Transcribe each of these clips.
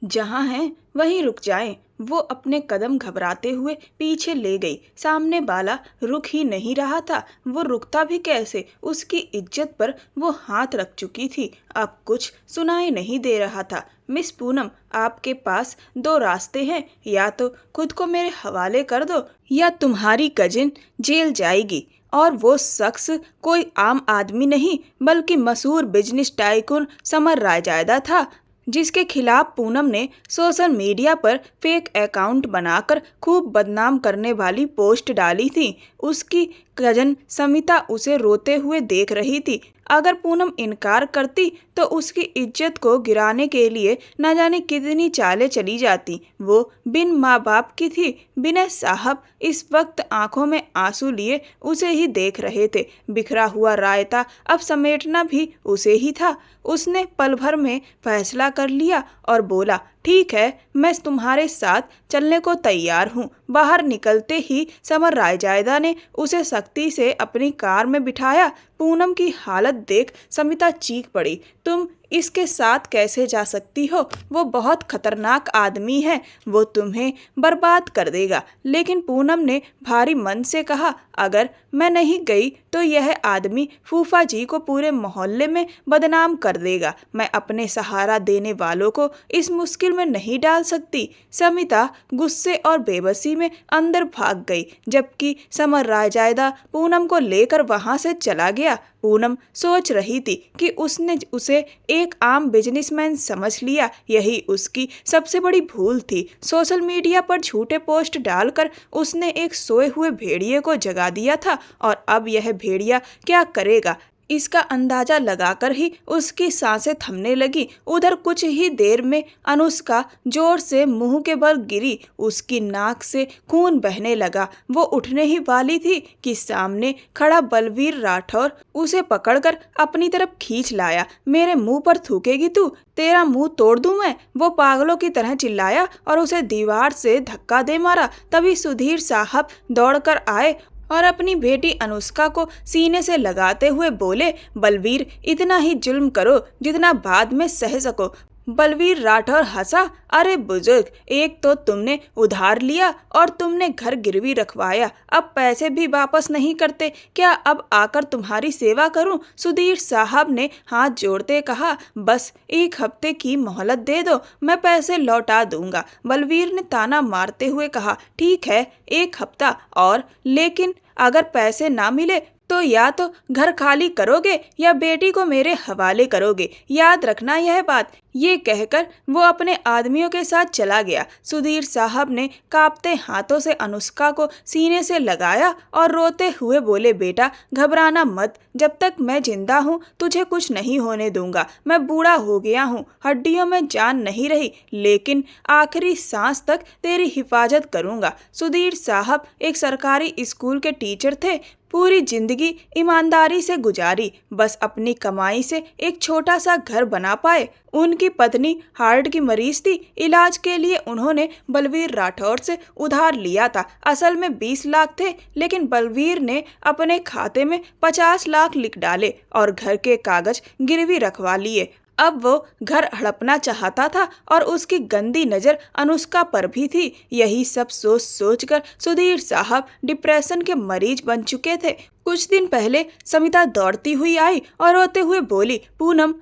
जहाँ हैं वहीं रुक जाएं। वो अपने कदम घबराते हुए पीछे ले गई। सामने वाला रुक ही नहीं रहा था। वो रुकता भी कैसे? उसकी इज्जत पर वो हाथ रख चुकी थी। अब कुछ सुनाई नहीं दे रहा था। मिस पूनम, आपके पास दो रास्ते हैं। या तो खुद को मेरे हवाले कर दो या तुम्हारी कजिन जेल जाएगी। और वो शख्स कोई आम आदमी नहीं बल्कि मशहूर बिजनेस टाइकून समर रायजादा था, जिसके खिलाफ पूनम ने सोशल मीडिया पर फेक अकाउंट बनाकर खूब बदनाम करने वाली पोस्ट डाली थी। उसकी कजन समिता उसे रोते हुए देख रही थी। अगर पूनम इनकार करती तो उसकी इज्जत को गिराने के लिए न जाने कितनी चालें चली जाती। वो बिन माँ बाप की थी। विनय साहब इस वक्त आंखों में आंसू लिए उसे ही देख रहे थे। बिखरा हुआ रायता अब समेटना भी उसे ही था। उसने पल भर में फैसला कर लिया और बोला, ठीक है, मैं तुम्हारे साथ चलने को तैयार हूँ। बाहर निकलते ही समर रायजादा ने उसे सख्ती से अपनी कार में बिठाया। पूनम की हालत देख समिता चीख पड़ी, तुम इसके साथ कैसे जा सकती हो? वो बहुत खतरनाक आदमी है। वो तुम्हें बर्बाद कर देगा। लेकिन पूनम ने भारी मन से कहा, अगर मैं नहीं गई तो यह आदमी फूफा जी को पूरे मोहल्ले में बदनाम कर देगा। मैं अपने सहारा देने वालों को इस मुश्किल में नहीं डाल सकती। समिता गुस्से और बेबसी में अंदर भाग गई, जबकि समर रायजादा पूनम को लेकर वहां से चला गया। पूनम सोच रही थी कि उसने उसे एक आम बिजनेसमैन समझ लिया। यही उसकी सबसे बड़ी भूल थी। सोशल मीडिया पर झूठे पोस्ट डालकर उसने एक सोए हुए भेड़िए को जगा दिया था और अब यह भेड़िया क्या करेगा, इसका अंदाजा लगाकर ही उसकी सांसें थमने लगी। उधर कुछ ही देर में अनुष्का जोर से मुंह के बल गिरी। उसकी नाक से खून बहने लगा। वो उठने ही वाली थी कि सामने खड़ा बलवीर राठौर उसे पकड़कर अपनी तरफ खींच लाया। मेरे मुंह पर थूकेगी तू? तेरा मुंह तोड़ दूं मैं? वो पागलों की तरह चिल्लाया और उसे दीवार से धक्का दे मारा। तभी सुधीर साहब दौड़कर आए और अपनी बेटी अनुष्का को सीने से लगाते हुए बोले, बलवीर, इतना ही जुल्म करो जितना बाद में सह सको। बलवीर राठौर हंसा, अरे बुजुर्ग, एक तो तुमने उधार लिया और तुमने घर गिरवी रखवाया, अब पैसे भी वापस नहीं करते। क्या अब आकर तुम्हारी सेवा करूं? सुधीर साहब ने हाथ जोड़ते कहा, बस एक हफ्ते की मोहलत दे दो, मैं पैसे लौटा दूंगा। बलवीर ने ताना मारते हुए कहा, ठीक है, एक हफ्ता और, लेकिन अगर पैसे ना मिले तो या तो घर खाली करोगे या बेटी को मेरे हवाले करोगे। याद रखना यह बात। ये कहकर वो अपने आदमियों के साथ चला गया। सुधीर साहब ने कांपते हाथों से अनुष्का को सीने से लगाया और रोते हुए बोले, बेटा घबराना मत, जब तक मैं जिंदा हूँ तुझे कुछ नहीं होने दूंगा। मैं बूढ़ा हो गया हूँ, हड्डियों में जान नहीं रही, लेकिन आखिरी सांस तक तेरी हिफाजत करूंगा। सुधीर साहब एक सरकारी स्कूल के टीचर थे। पूरी जिंदगी ईमानदारी से गुजारी, बस अपनी कमाई से एक छोटा सा घर बना पाए। उनकी पत्नी हार्ट की मरीज थी। इलाज के लिए उन्होंने बलवीर राठौर से उधार लिया था। असल में 20 लाख थे, लेकिन बलवीर ने अपने खाते में 50 लाख लिख डाले और घर के कागज गिरवी रखवा लिए। अब वो घर हड़पना चाहता था और उसकी गंदी नज़र अनुष्का पर भी थी। यही सब सोच सोचकर सुधीर साहब डिप्रेशन के मरीज बन चुके थे। कुछ दिन पहले समिता दौड़ती हुई आई और रोते हुए बोली, पूनम,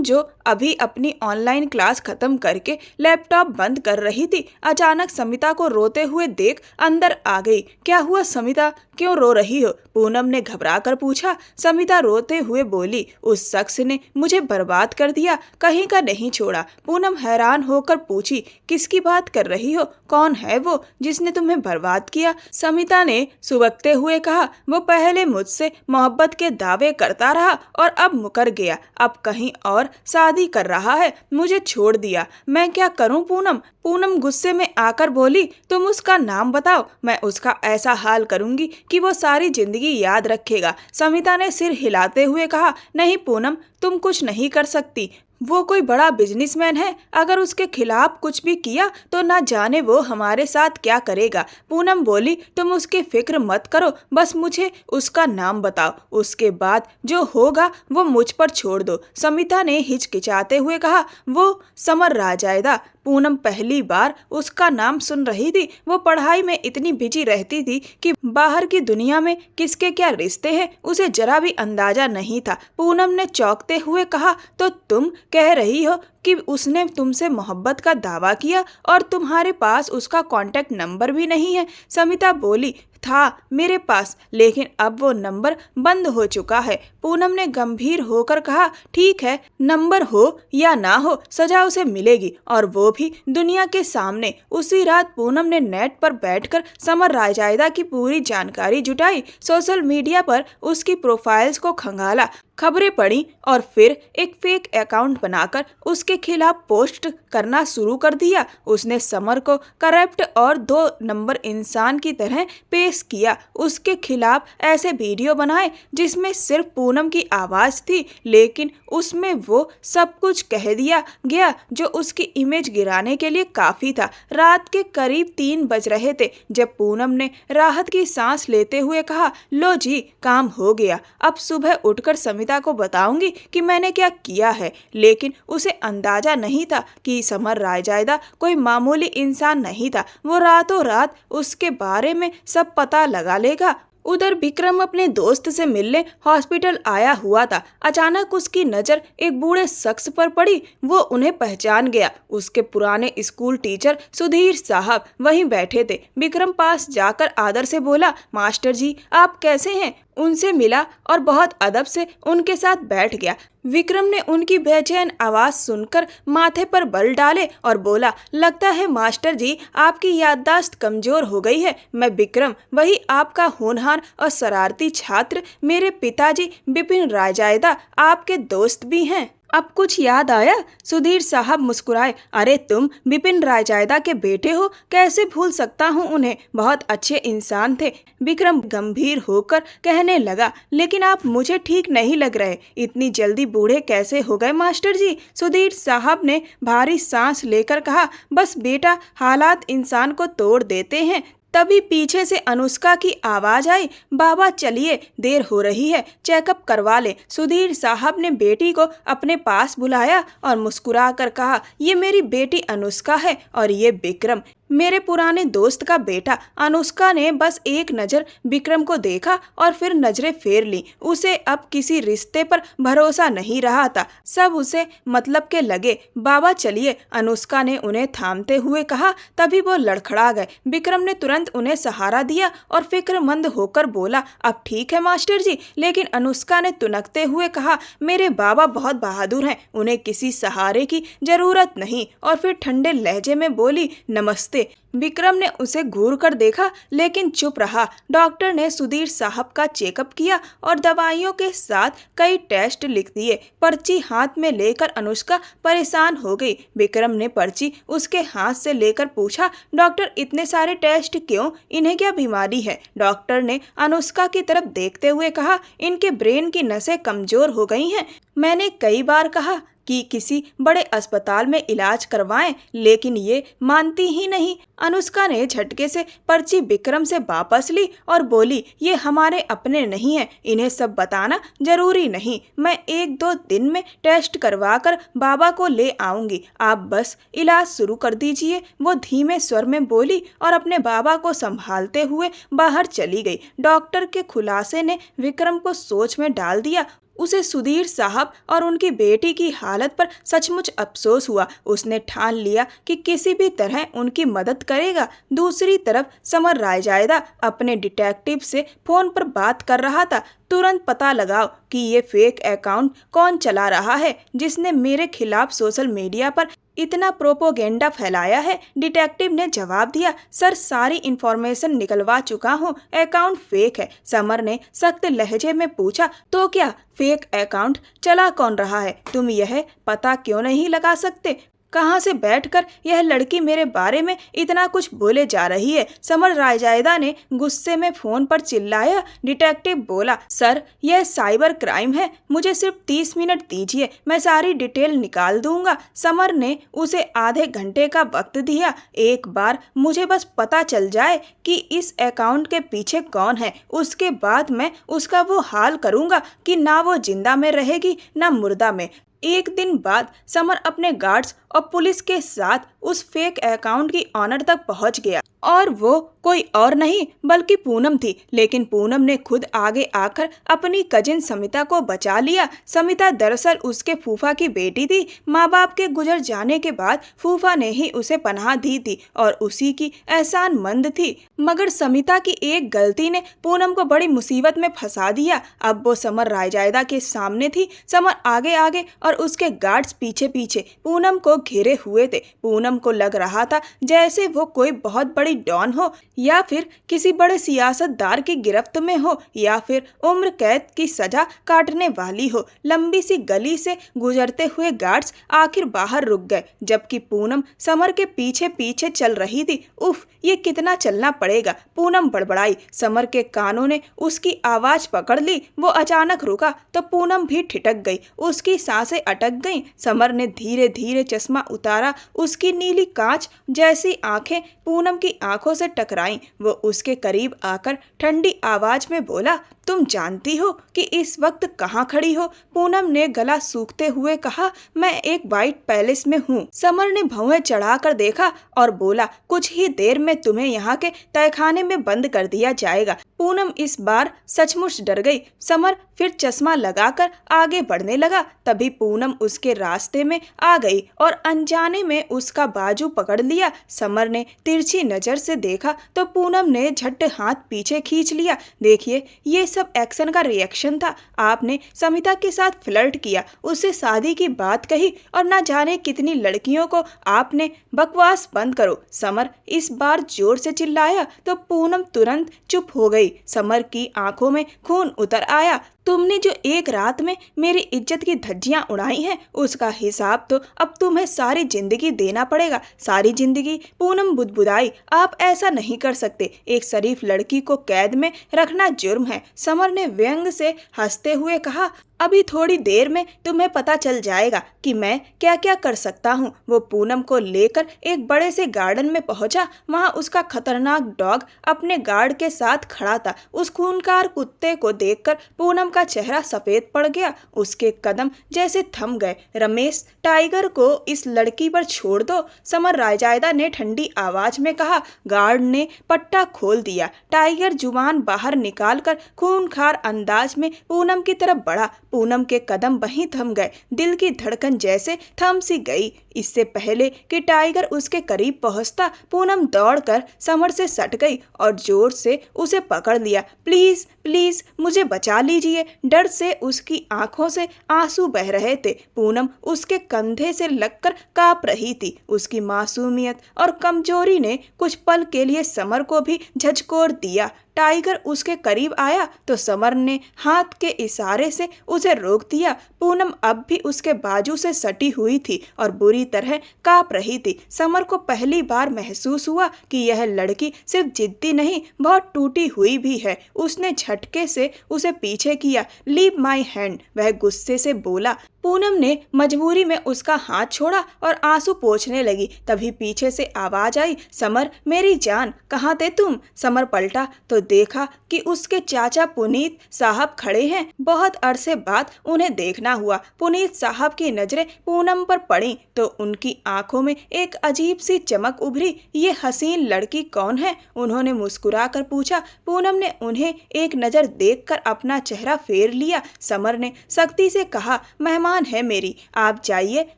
जो अभी अपनी ऑनलाइन क्लास खत्म करके लैपटॉप बंद कर रही थी, अचानक समिता को रोते हुए देख अंदर आ गई। क्या हुआ समिता, क्यों रो रही हो? पूनम ने घबरा कर पूछा। समिता रोते हुए बोली, उस शख्स ने मुझे बर्बाद कर दिया, कहीं का नहीं छोड़ा। पूनम हैरान होकर पूछी, किसकी बात कर रही हो? कौन है वो जिसने तुम्हें बर्बाद किया? समिता ने सुबकते हुए कहा, वो पहले मुझसे मोहब्बत के दावे करता रहा और अब मुकर गया, अब कहीं और शादी कर रहा है, मुझे छोड़ दिया। मैं क्या करूं पूनम? पूनम गुस्से में आकर बोली, तुम उसका नाम बताओ, मैं उसका ऐसा हाल करूंगी कि वो सारी जिंदगी याद रखेगा। समिता ने सिर हिलाते हुए कहा, नहीं पूनम, तुम कुछ नहीं कर सकती। वो कोई बड़ा बिजनेसमैन है, अगर उसके खिलाफ कुछ भी किया तो ना जाने वो हमारे साथ क्या करेगा। पूनम बोली, तुम उसकी फिक्र मत करो, बस मुझे उसका नाम बताओ, उसके बाद जो होगा वो मुझ पर छोड़ दो। समिता ने हिचकिचाते हुए कहा, वो समर रायजादा। पूनम पहली बार उसका नाम सुन रही थी। वो पढ़ाई में इतनी बिजी रहती थी कि बाहर की दुनिया में किसके क्या रिश्ते हैं उसे जरा भी अंदाजा नहीं था। पूनम ने चौंकते हुए कहा, तो तुम कह रही हो कि उसने तुमसे मोहब्बत का दावा किया और तुम्हारे पास उसका कांटेक्ट नंबर भी नहीं है? समिता बोली, था मेरे पास, लेकिन अब वो नंबर बंद हो चुका है। पूनम ने गंभीर होकर कहा, ठीक है, नंबर हो या ना हो सजा उसे मिलेगी, और वो भी दुनिया के सामने। उसी रात पूनम ने नेट पर बैठकर समर रायजादा की पूरी जानकारी जुटाई, सोशल मीडिया पर उसकी प्रोफाइल्स को खंगाला, खबरें पढ़ी और फिर एक फेक अकाउंट बनाकर उसके खिलाफ पोस्ट करना शुरू कर दिया। उसने समर को करप्ट और 2 नंबर इंसान की तरह पेश किया। उसके खिलाफ ऐसे वीडियो बनाए जिसमें सिर्फ पूनम की आवाज़ थी, लेकिन उसमें वो सब कुछ कह दिया गया जो उसकी इमेज गिराने के लिए काफ़ी था। रात के करीब 3 बज रहे थे जब पूनम ने राहत की सांस लेते हुए कहा, लो जी, काम हो गया, अब सुबह उठकर समिता को बताऊंगी कि मैंने क्या किया है। लेकिन उसे अंदाजा नहीं था कि समर रायजादा कोई मामूली इंसान नहीं था। वो रातों रात उसके बारे में सब पता लगा लेगा। उधर विक्रम अपने दोस्त से मिलने हॉस्पिटल आया हुआ था। अचानक उसकी नज़र एक बूढ़े शख्स पर पड़ी। वो उन्हें पहचान गया। उसके पुराने स्कूल टीचर सुधीर साहब वहीं बैठे थे। विक्रम पास जाकर आदर से बोला, मास्टर जी, आप कैसे हैं? उनसे मिला और बहुत अदब से उनके साथ बैठ गया। विक्रम ने उनकी बेचैन आवाज़ सुनकर माथे पर बल डाले और बोला, लगता है मास्टर जी आपकी याददाश्त कमज़ोर हो गई है। मैं विक्रम, वही आपका होनहार और शरारती छात्र। मेरे पिताजी विपिन रायजादा आपके दोस्त भी हैं। अब कुछ याद आया? सुधीर साहब मुस्कुराए, अरे तुम विपिन रायजादा के बेटे हो, कैसे भूल सकता हूँ उन्हें, बहुत अच्छे इंसान थे। विक्रम गंभीर होकर कहने लगा, लेकिन आप मुझे ठीक नहीं लग रहे, इतनी जल्दी बूढ़े कैसे हो गए मास्टर जी? सुधीर साहब ने भारी सांस लेकर कहा, बस बेटा, हालात इंसान को तोड़ देते हैं। तभी पीछे से अनुष्का की आवाज आई, बाबा चलिए, देर हो रही है, चेकअप करवा ले। सुधीर साहब ने बेटी को अपने पास बुलाया और मुस्कुरा कर कहा, ये मेरी बेटी अनुष्का है और ये विक्रम, मेरे पुराने दोस्त का बेटा। अनुष्का ने बस एक नज़र विक्रम को देखा और फिर नजरें फेर ली। उसे अब किसी रिश्ते पर भरोसा नहीं रहा था, सब उसे मतलब के लगे। बाबा चलिए, अनुष्का ने उन्हें थामते हुए कहा। तभी वो लड़खड़ा गए। विक्रम ने तुरंत उन्हें सहारा दिया और फिक्रमंद होकर बोला, अब ठीक है मास्टर जी। लेकिन अनुष्का ने तुनकते हुए कहा, मेरे बाबा बहुत बहादुर हैं, उन्हें किसी सहारे की जरूरत नहीं। और फिर ठंडे लहजे में बोली, नमस्ते। विक्रम ने उसे घूर कर देखा लेकिन चुप रहा। डॉक्टर ने सुधीर साहब का चेकअप किया और दवाइयों के साथ कई टेस्ट लिख दिए। पर्ची हाथ में लेकर अनुष्का परेशान हो गई। विक्रम ने पर्ची उसके हाथ से लेकर पूछा, डॉक्टर इतने सारे टेस्ट क्यों, इन्हें क्या बीमारी है? डॉक्टर ने अनुष्का की तरफ देखते हुए कहा, इनके ब्रेन की नसें कमजोर हो गई हैं। मैंने कई बार कहा कि किसी बड़े अस्पताल में इलाज करवाएं, लेकिन ये मानती ही नहीं। अनुष्का ने झटके से पर्ची विक्रम से वापस ली और बोली, ये हमारे अपने नहीं हैं, इन्हें सब बताना जरूरी नहीं। मैं 1-2 दिन में टेस्ट करवा कर बाबा को ले आऊंगी, आप बस इलाज शुरू कर दीजिए। वो धीमे स्वर में बोली और अपने बाबा को संभालते हुए बाहर चली गई। डॉक्टर के खुलासे ने विक्रम को सोच में डाल दिया। उसे सुधीर साहब और उनकी बेटी की हालत पर सचमुच अफसोस हुआ। उसने ठान लिया कि किसी भी तरह उनकी मदद करेगा। दूसरी तरफ समर रायजादा अपने डिटेक्टिव से फोन पर बात कर रहा था। तुरंत पता लगाओ कि ये फेक अकाउंट कौन चला रहा है जिसने मेरे खिलाफ सोशल मीडिया पर इतना प्रोपोगेंडा फैलाया है। डिटेक्टिव ने जवाब दिया, सर सारी इंफॉर्मेशन निकलवा चुका हूँ, अकाउंट फेक है। समर ने सख्त लहजे में पूछा, तो क्या फेक अकाउंट चला कौन रहा है, तुम यह पता क्यों नहीं लगा सकते? कहाँ से बैठकर यह लड़की मेरे बारे में इतना कुछ बोले जा रही है? समर रायजादा ने गुस्से में फोन पर चिल्लाया। डिटेक्टिव बोला, सर यह साइबर क्राइम है, मुझे सिर्फ 30 मिनट दीजिए, मैं सारी डिटेल निकाल दूंगा। समर ने उसे आधे घंटे का वक्त दिया। एक बार मुझे बस पता चल जाए कि इस अकाउंट के पीछे कौन है, उसके बाद मैं उसका वो हाल करूंगा कि ना वो जिंदा में रहेगी ना मुर्दा में। एक दिन बाद समर अपने गार्ड्स और पुलिस के साथ उस फेक अकाउंट की ऑनर तक पहुंच गया और वो कोई और नहीं बल्कि पूनम थी। लेकिन पूनम ने खुद आगे आकर अपनी कजिन समिता को बचा लिया। समिता दरअसल उसके फूफा की बेटी थी। माँ बाप के गुजर जाने के बाद फूफा ने ही उसे पनाह दी थी और उसी की एहसानमंद थी। मगर समिता की एक गलती ने पूनम को बड़ी मुसीबत में फंसा दिया। अब वो समर रायजादा के सामने थी। समर आगे आगे और उसके गार्ड्स पीछे पीछे पूनम को घेरे हुए थे। पूनम को लग रहा था जैसे वो कोई बहुत बड़ी डॉन हो या फिर किसी बड़े सियासतदार की गिरफ्त में हो या फिर उम्र कैद की सजा काटने वाली हो। लंबी सी गली से गुजरते हुए गार्ड्स आखिर बाहर रुक गए, जबकि पूनम समर के पीछे पीछे चल रही थी। उफ, ये कितना चलना पड़ेगा, पूनम बड़बड़ाई। समर के कानों ने उसकी आवाज पकड़ ली। वो अचानक रुका तो पूनम भी ठिठक गई, उसकी सांसें अटक गईं। समर ने धीरे धीरे चश्मा उतारा। उसकी नीली कांच जैसी आंखें पूनम की आंखों से टकराईं। वो उसके करीब आकर ठंडी आवाज में बोला, तुम जानती हो कि इस वक्त कहाँ खड़ी हो? पूनम ने गला सूखते हुए कहा, मैं एक व्हाइट पैलेस में हूँ। समर ने भौहें चढ़ाकर देखा और बोला, कुछ ही देर में तुम्हें यहाँ के तहखाने में बंद कर दिया जाएगा। पूनम इस बार सचमुच डर गई। समर फिर चश्मा लगाकर आगे बढ़ने लगा। तभी पूनम उसके रास्ते में आ गई और अनजाने में उसका बाजू पकड़ लिया। समर ने तिरछी नजर से देखा तो पूनम ने झट हाथ पीछे खींच लिया। देखिए, ये सब एक्शन का रिएक्शन था। आपने समिता के साथ फ्लर्ट किया, उससे शादी की बात कही और न जाने कितनी लड़कियों को आपने। बकवास बंद करो, समर इस बार जोर से चिल्लाया तो पूनम तुरंत चुप हो गई। समर की आंखों में खून उतर आया। तुमने जो एक रात में मेरी इज्जत की धज्जियां उड़ाई हैं, उसका हिसाब तो अब तुम्हें सारी जिंदगी देना पड़ेगा। सारी जिंदगी? पूनम बुदबुदाई, आप ऐसा नहीं कर सकते। एक शरीफ लड़की को कैद में रखना जुर्म है। समर ने व्यंग से हंसते हुए कहा, अभी थोड़ी देर में तुम्हें पता चल जाएगा कि मैं क्या क्या कर सकता हूँ। वो पूनम को लेकर एक बड़े से गार्डन में पहुंचा। वहाँ उसका खतरनाक डॉग अपने गार्ड के साथ खड़ा था। उस खूंखार कुत्ते को देखकर पूनम का चेहरा सफेद पड़ गया। उसके कदम जैसे थम गए। रमेश, टाइगर को इस लड़की पर छोड़ दो, समर रायजादा ने ठंडी आवाज में कहा। गार्ड ने पट्टा खोल दिया। टाइगर जुबान बाहर निकालकर खूंखार अंदाज में पूनम की तरफ बढ़ा। पूनम के कदम वहीं थम गए। दिल की धड़कन जैसे थम सी गई। इससे पहले कि टाइगर उसके करीब पहुंचता, पूनम दौड़कर समर से सट गई और जोर से उसे पकड़ लिया। प्लीज प्लीज मुझे बचा लीजिए। डर से उसकी आंखों से आंसू बह रहे थे। पूनम उसके कंधे से लगकर कांप रही थी। उसकी मासूमियत और कमजोरी ने कुछ पल के लिए समर को भी झकझोर दिया। टाइगर उसके करीब आया तो समर ने हाथ के इशारे से उसे रोक दिया। पूनम अब भी उसके बाजू से सटी हुई थी और बुरी तरह कांप रही थी। समर को पहली बार महसूस हुआ कि यह लड़की सिर्फ जिद्दी नहीं, बहुत टूटी हुई भी है। उसने झटके से उसे पीछे किया। लीव माई हैंड, वह गुस्से से बोला। पूनम ने मजबूरी में उसका हाथ छोड़ा और आंसू पोंछने लगी। तभी पीछे से आवाज आई, समर मेरी जान, कहाँ थे तुम? समर पलटा तो देखा कि उसके चाचा पुनीत साहब खड़े हैं। बहुत अरसे बाद उन्हें देखना हुआ। पुनीत साहब की नजरें पूनम पर पड़ी तो उनकी आंखों में एक अजीब सी चमक उभरी। ये हसीन लड़की कौन है? उन्होंने मुस्कुराकर पूछा। पूनम ने उन्हें एक नजर देखकर अपना चेहरा फेर लिया। समर ने सख्ती से कहा, मेहमान है मेरी, आप जाइए,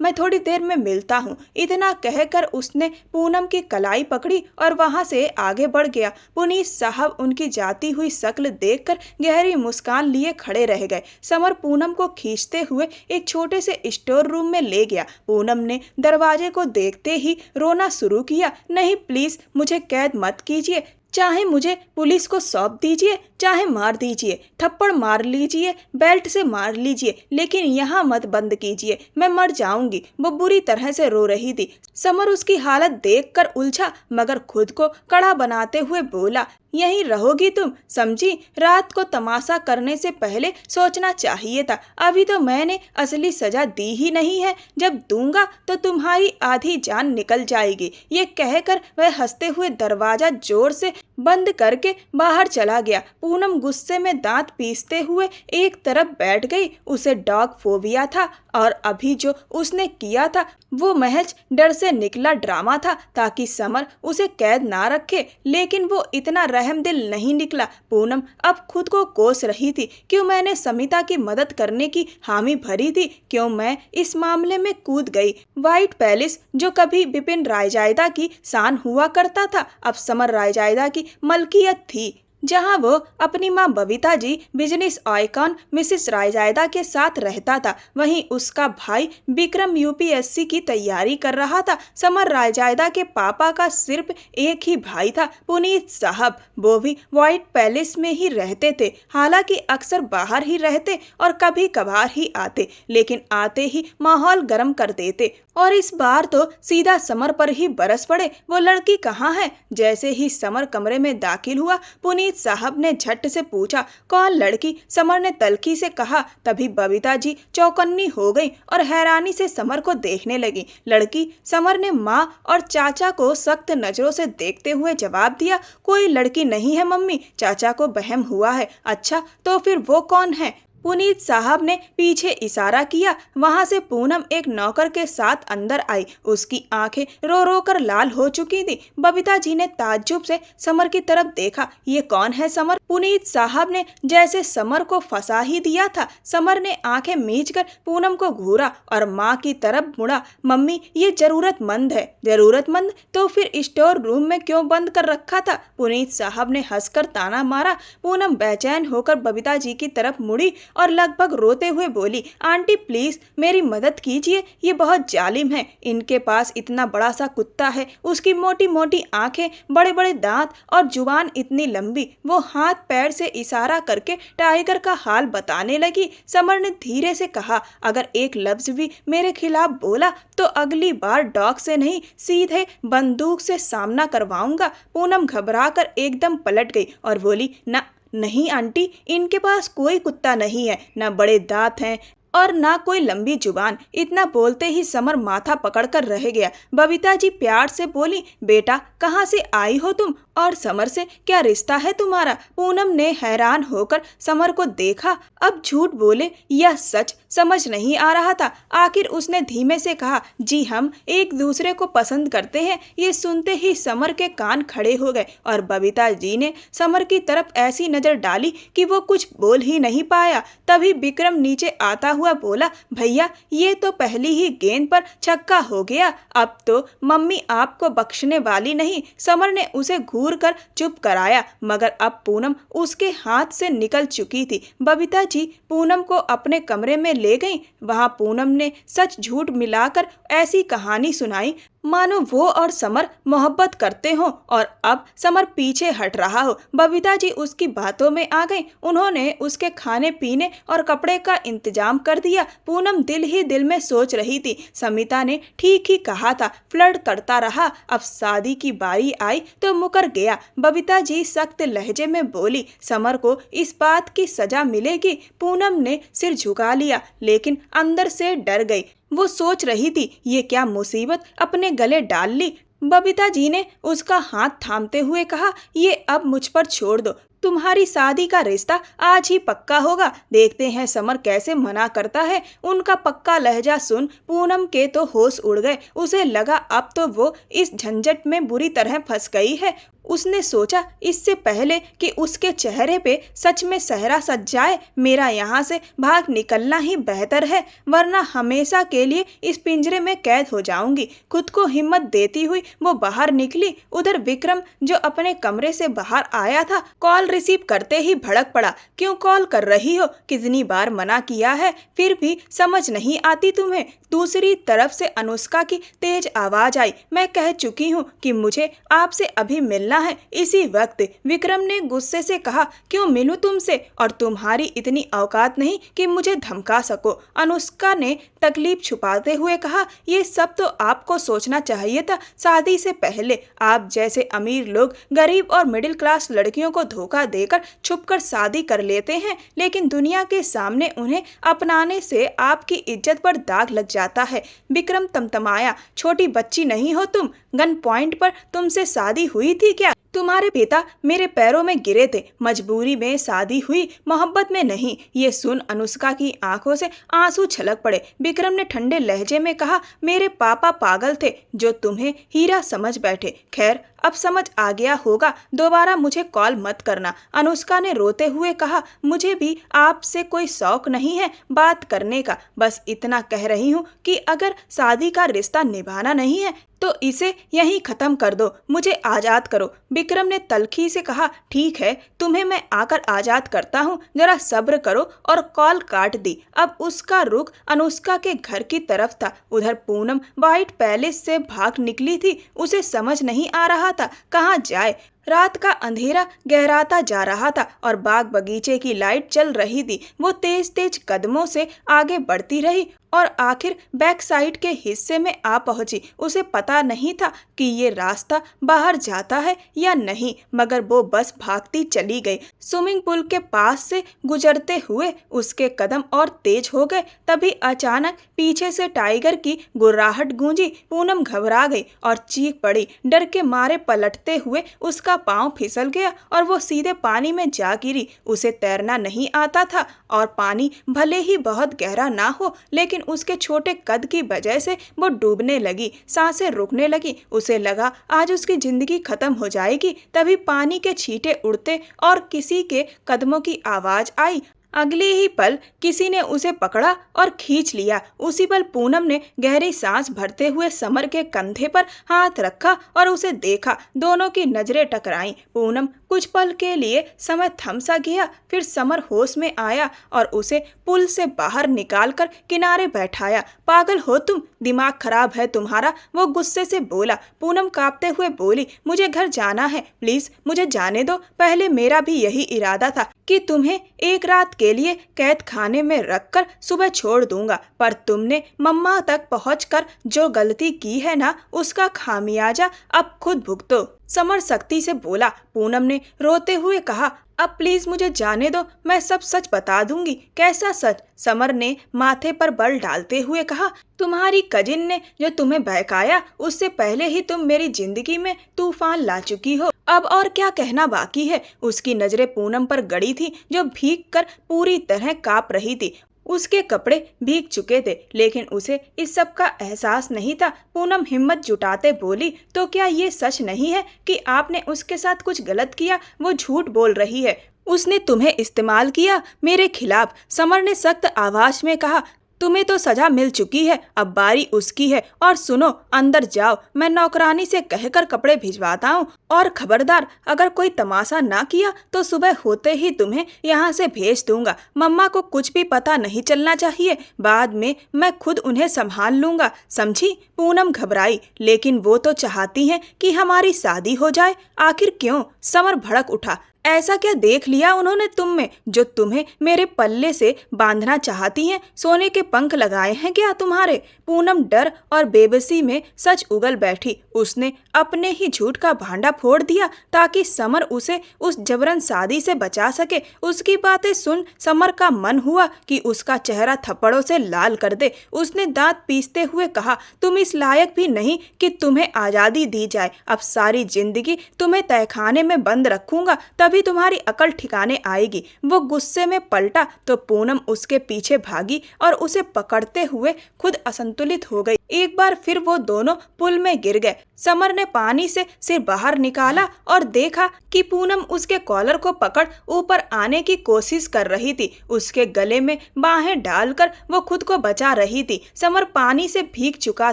मैं थोड़ी देर में मिलता हूँ। इतना कहकर उसने पूनम की कलाई पकड़ी और वहां से आगे बढ़ गया। पुनीत साहब उनकी जाती हुई शक्ल देखकर गहरी मुस्कान लिए खड़े रह गए। समर पूनम को खींचते हुए एक छोटे से स्टोर रूम में ले गया। पूनम ने दरवाजे को देखते ही रोना शुरू किया। नहीं प्लीज, मुझे कैद मत कीजिए। चाहे मुझे पुलिस को सौंप दीजिए, चाहे मार दीजिए, थप्पड़ मार लीजिए, बेल्ट से मार लीजिए, लेकिन यहाँ मत बंद कीजिए, मैं मर जाऊंगी। वो बुरी तरह से रो रही थी। समर उसकी हालत देखकर उलझा मगर खुद को कड़ा बनाते हुए बोला, यहीं रहोगी तुम, समझी? रात को तमाशा करने से पहले सोचना चाहिए था। अभी तो मैंने असली सजा दी ही नहीं है, जब दूंगा तो तुम्हारी आधी जान निकल जाएगी। ये कहकर वह हंसते हुए दरवाजा जोर से बंद करके बाहर चला गया। पूनम गुस्से में दांत पीसते हुए एक तरफ बैठ गई। उसे डॉग फोबिया था और अभी जो उसने किया था वो महज डर से निकला ड्रामा था, ताकि समर उसे कैद ना रखे। लेकिन वो इतना रहमदिल नहीं निकला। पूनम अब खुद को कोस रही थी। क्यों मैंने समिता की मदद करने की हामी भरी थी? क्यों मैं इस मामले में कूद गई? व्हाइट पैलेस जो कभी बिपिन रायजादा की शान हुआ करता था, अब समर रायजादा की मलकियत थी। जहां वो अपनी मां Babita ji business icon Mrs Raizada के साथ रहता था, वहीं उसका भाई विक्रम यूपीएससी की तैयारी कर रहा था। समर रायजादा के पापा का सिर्फ एक ही भाई था, पुनीत साहब। वो भी व्हाइट पैलेस में ही रहते थे। हालांकि अक्सर बाहर ही रहते और कभी कभार ही आते, लेकिन आते ही माहौल गर्म कर देते। और इस बार तो सीधा समर पर ही बरस पड़े। वो लड़की कहाँ है? जैसे ही समर कमरे में दाखिल हुआ, पुनीत साहब ने झट से पूछा, कौन लड़की? समर ने तल्खी से कहा। तभी बबीता जी चौकन्नी हो गई और हैरानी से समर को देखने लगी। लड़की? समर ने माँ और चाचा को सख्त नजरों से देखते हुए जवाब दिया, कोई लड़की नहीं है मम्मी, चाचा को बहम हुआ है। अच्छा, तो फिर वो कौन है? पुनीत साहब ने पीछे इशारा किया। वहां से पूनम एक नौकर के साथ अंदर आई। उसकी आंखें रो रो कर लाल हो चुकी थी। बबीता जी ने ताज्जुब से समर की तरफ देखा। ये कौन है समर? पुनीत साहब ने जैसे समर को फंसा ही दिया था। समर ने आंखें मीच कर पूनम को घूरा और माँ की तरफ मुड़ा। मम्मी, ये जरूरतमंद है। जरूरतमंद? तो फिर स्टोर रूम में क्यों बंद कर रखा था? पुनीत साहब ने हंसकर ताना मारा। पूनम बेचैन होकर बबीता जी की तरफ मुड़ी और लगभग रोते हुए बोली, आंटी प्लीज मेरी मदद कीजिए, ये बहुत जालिम है। इनके पास इतना बड़ा सा कुत्ता है, उसकी मोटी मोटी आंखें, बड़े बड़े दांत और जुबान इतनी लंबी। वो हाथ पैर से इशारा करके टाइगर का हाल बताने लगी। समर ने धीरे से कहा, अगर एक लफ्ज भी मेरे खिलाफ बोला तो अगली बार डॉग से नहीं, सीधे बंदूक से सामना करवाऊंगा। पूनम घबरा कर एकदम पलट गई और बोली, ना नहीं आंटी, इनके पास कोई कुत्ता नहीं है, ना बड़े दांत हैं और ना कोई लंबी जुबान। इतना बोलते ही समर माथा पकड़कर रह गया। बबीता जी प्यार से बोली, बेटा कहाँ से आई हो तुम और समर से क्या रिश्ता है तुम्हारा? पूनम ने हैरान होकर समर को देखा। अब झूठ बोले या सच समझ नहीं आ रहा था। आखिर उसने धीमे से कहा, जी हम एक दूसरे को पसंद करते हैं। ये सुनते ही समर के कान खड़े हो गए और बबीता जी ने समर की तरफ ऐसी नजर डाली कि वो कुछ बोल ही नहीं पाया। तभी विक्रम नीचे आता हुआ बोला, भैया ये तो पहली ही गेंद पर छक्का हो गया, अब तो मम्मी आपको बख्शने वाली नहीं। समर ने उसे घूर कर चुप कराया, मगर अब पूनम उसके हाथ से निकल चुकी थी। बबीता जी पूनम को अपने कमरे में ले गई। वहां पूनम ने सच झूठ मिलाकर ऐसी कहानी सुनाई मानो वो और समर मोहब्बत करते हों और अब समर पीछे हट रहा हो। बबीता जी उसकी बातों में आ गई। उन्होंने उसके खाने पीने और कपड़े का इंतजाम कर दिया। पूनम दिल ही दिल में सोच रही थी, समिता ने ठीक ही कहा था, फ्लर्ट करता रहा, अब शादी की बारी आई तो मुकर गया। बबीता जी सख्त लहजे में बोली, समर को इस बात की सजा मिलेगी। पूनम ने सिर झुका लिया, लेकिन अंदर से डर गई। वो सोच रही थी, ये क्या मुसीबत अपने गले डाल ली। बबीता जी ने उसका हाथ थामते हुए कहा, ये अब मुझ पर छोड़ दो, तुम्हारी शादी का रिश्ता आज ही पक्का होगा। देखते हैं समर कैसे मना करता है। उनका पक्का लहजा सुन पूनम के तो होश उड़ गए। उसे लगा अब तो वो इस झंझट में बुरी तरह फंस गई है। उसने सोचा इससे पहले कि उसके चेहरे पे सच में सहरा सज जाए, मेरा यहाँ से भाग निकलना ही बेहतर है, वरना हमेशा के लिए इस पिंजरे में कैद हो जाऊंगी। खुद को हिम्मत देती हुई वो बाहर निकली। उधर विक्रम जो अपने कमरे से बाहर आया था, कॉल कॉल रिसीव करते ही भड़क पड़ा। क्यों कॉल कर रही हो? कितनी बार मना किया है, फिर भी समझ नहीं आती तुम्हें? दूसरी तरफ से अनुष्का की तेज आवाज आई। मैं कह चुकी हूँ कि मुझे आपसे अभी मिलना है। इसी वक्त विक्रम ने गुस्से से कहा, क्यों मिलूं तुमसे? और तुम्हारी इतनी औकात नहीं कि मुझे धमका सको। अनुष्का ने तकलीफ छुपाते हुए कहा, ये सब तो आपको सोचना चाहिए था शादी से पहले। आप जैसे अमीर लोग गरीब और मिडिल क्लास लड़कियों को धोखा देकर छुपकर शादी कर लेते हैं, लेकिन दुनिया के सामने उन्हें अपनाने से आपकी इज्जत पर दाग लग जाता है। विक्रम तमतमाया, छोटी बच्ची नहीं हो तुम। गन पॉइंट पर तुमसे शादी हुई थी क्या? तुम्हारे पिता मेरे पैरों में गिरे थे। मजबूरी में शादी हुई, मोहब्बत में नहीं। ये सुन अनुष्का की आंखों से आंसू छलक पड़े। विक्रम ने ठंडे लहजे में कहा, मेरे पापा पागल थे जो तुम्हें हीरा समझ बैठे। खैर, अब समझ आ गया होगा, दोबारा मुझे कॉल मत करना। अनुष्का ने रोते हुए कहा, मुझे भी आपसे कोई शौक नहीं है बात करने का। बस इतना कह रही हूँ कि अगर शादी का रिश्ता निभाना नहीं है तो इसे यहीं खत्म कर दो, मुझे आज़ाद करो। विक्रम ने तल्खी से कहा, ठीक है, तुम्हें मैं आकर आज़ाद करता हूँ, जरा सब्र करो। और कॉल काट दी। अब उसका रुख अनुष्का के घर की तरफ था। उधर पूनम व्हाइट पैलेस से भाग निकली थी। उसे समझ नहीं आ रहा था कहाँ जाए। रात का अंधेरा गहराता जा रहा था और बाग बगीचे की लाइट चल रही थी। वो तेज तेज कदमों से आगे बढ़ती रही और आखिर बैक साइड के हिस्से में आ पहुंची। उसे पता नहीं था कि ये रास्ता बाहर जाता है या नहीं, मगर वो बस भागती चली गई। स्विमिंग पूल के पास से गुजरते हुए उसके कदम और तेज हो गए। तभी अचानक पीछे से टाइगर की गुर्राहट गूंजी। पूनम घबरा गई और चीख पड़ी। डर के मारे पलटते हुए उसका पांव फिसल गया और वो सीधे पानी में जा गिरी। उसे तैरना नहीं आता था और पानी भले ही बहुत गहरा ना हो, लेकिन उसके छोटे कद की वजह से वो डूबने लगी। सांसें रुकने लगी। उसे लगा आज उसकी जिंदगी खत्म हो जाएगी। तभी पानी के छींटे उड़ते और किसी के कदमों की आवाज आई। अगले ही पल किसी ने उसे पकड़ा और खींच लिया। उसी पल पूनम ने गहरी सांस भरते हुए समर के कंधे पर हाथ रखा और उसे देखा। दोनों की नजरें टकराईं। पूनम कुछ पल के लिए समय थम सा गया, फिर समर होश में आया और उसे पुल से बाहर निकालकर किनारे बैठाया। पागल हो तुम, दिमाग खराब है तुम्हारा, वो गुस्से से बोला। पूनम कांपते हुए बोली, मुझे घर जाना है, प्लीज मुझे जाने दो। पहले मेरा भी यही इरादा था कि तुम्हें एक रात के लिए कैद खाने में रखकर सुबह छोड़ दूंगा, पर तुमने मम्मा तक पहुंचकर जो गलती की है ना, उसका खामियाजा अब खुद भुगतो। समर सख्ती से बोला। पूनम ने रोते हुए कहा, अब प्लीज मुझे जाने दो, मैं सब सच बता दूंगी। कैसा सच? समर ने माथे पर बल डालते हुए कहा, तुम्हारी कजिन ने जो तुम्हें बहकाया, उससे पहले ही तुम मेरी जिंदगी में तूफान ला चुकी हो। अब और क्या कहना बाकी है? उसकी नजरें पूनम पर गड़ी थी जो भीग कर पूरी तरह कांप रही थी। उसके कपड़े भीग चुके थे, लेकिन उसे इस सब का एहसास नहीं था। पूनम हिम्मत जुटाते बोली, तो क्या ये सच नहीं है कि आपने उसके साथ कुछ गलत किया? वो झूठ बोल रही है। उसने तुम्हें इस्तेमाल किया मेरे खिलाफ। समर ने सख्त आवाज में कहा, तुम्हें तो सजा मिल चुकी है, अब बारी उसकी है। और सुनो, अंदर जाओ, मैं नौकरानी से कहकर कपड़े भिजवाता हूँ। और खबरदार, अगर कोई तमाशा ना किया तो सुबह होते ही तुम्हें यहाँ से भेज दूंगा। मम्मा को कुछ भी पता नहीं चलना चाहिए, बाद में मैं खुद उन्हें संभाल लूंगा, समझी? पूनम घबराई, लेकिन वो तो चाहती हैं कि हमारी शादी हो जाए। आखिर क्यों? समर भड़क उठा। ऐसा क्या देख लिया उन्होंने तुम में जो तुम्हें मेरे पल्ले से बांधना चाहती हैं? सोने के पंख लगाए हैं क्या तुम्हारे? पूनम डर और बेबसी में सच उगल बैठी। उसने अपने ही झूठ का भांडा फोड़ दिया ताकि समर उसे उस जबरन शादी से बचा सके। उसकी बातें सुन समर का मन हुआ कि उसका चेहरा थप्पड़ों से लाल कर दे। उसने दांत पीसते हुए कहा, तुम इस लायक भी नहीं कि तुम्हें आज़ादी दी जाए। अब सारी जिंदगी तुम्हें तहखाने में बंद रखूंगा, तभी तुम्हारी अकल ठिकाने आएगी। वो गुस्से में पलटा तो पूनम उसके पीछे भागी और उसे पकड़ते हुए खुद असंतुलित हो गई। एक बार फिर वो दोनों पुल में गिर गए। समर ने पानी से सिर बाहर निकाला और देखा कि पूनम उसके कॉलर को पकड़ ऊपर आने की कोशिश कर रही थी। उसके गले में बाहें डालकर वो खुद को बचा रही थी। समर पानी से भीग चुका